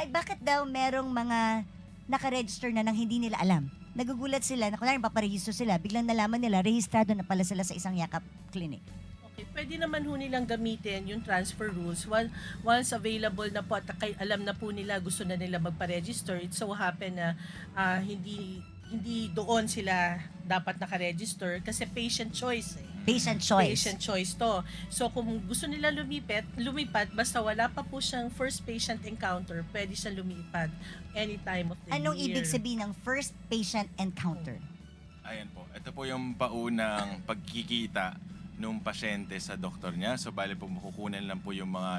Ay, bakit daw merong mga nakaregister na nang hindi nila alam? Nagugulat sila na kunwari paparehistro sila, biglang nalaman nila, rehistrado na pala sila sa isang yakap clinic. Okay, pwede naman ho nilang gamitin yung transfer rules once available na po at alam na po nila gusto na nila magpa-register. It so happen na hindi doon sila dapat naka-register kasi patient choice eh. Patient choice. Patient choice to. So kung gusto nila lumipat, basta wala pa po siyang first patient encounter, pwede siyang lumipat any time of the Anong year. ibig sabihin ng first patient encounter? Ayan po. Ito po yung paunang pagkikita nung pasyente sa doktor niya. So, bali po makukunan lang po yung mga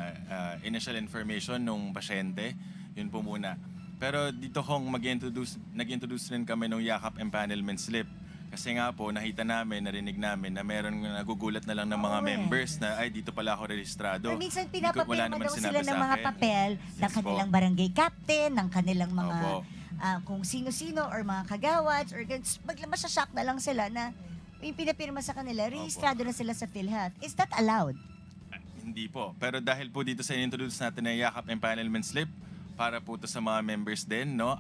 initial information nung pasyente. Yun po muna. Pero dito kong nag-introduce rin kami ng yakap empanelment slip. Kasi nga po, narinig namin na meron nagugulat na lang ng mga Oo, members na, ay, dito pala ako rehistrado. Or minsan Hindi ko- pinapapirma wala naman daw sinabi sila ng sa mga akin. papel ng Yes po. kanilang barangay captain, ng kanilang mga Opo. kung sino-sino or mga kagawad or masyashock na lang sila na yung pinapirma sa kanila, rehistrado na sila sa PhilHealth. Is that allowed? Hindi po. Pero dahil po dito sa introduce natin na yakap empanelment slip, para po to sa mga members din, no?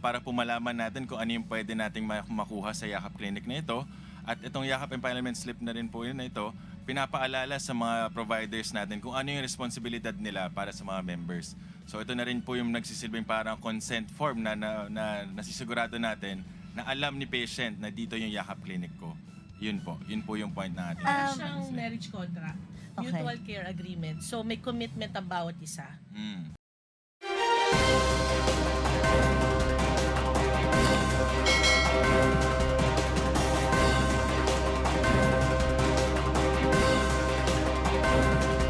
Para po malaman natin kung ano yung pwede nating makuha sa yakap clinic na ito. At itong yakap empanelment slip na rin po yun na ito, pinapaalala sa mga providers natin kung ano yung responsibilidad nila para sa mga members. So ito na rin po yung nagsisilbing parang consent form na nasisigurado natin na alam ni patient na dito yung yakap clinic ko. Yun po yung point na ating Meron yakap siyang slip. marriage contract, Okay. mutual care agreement. So may commitment ang bawat isa. Mm.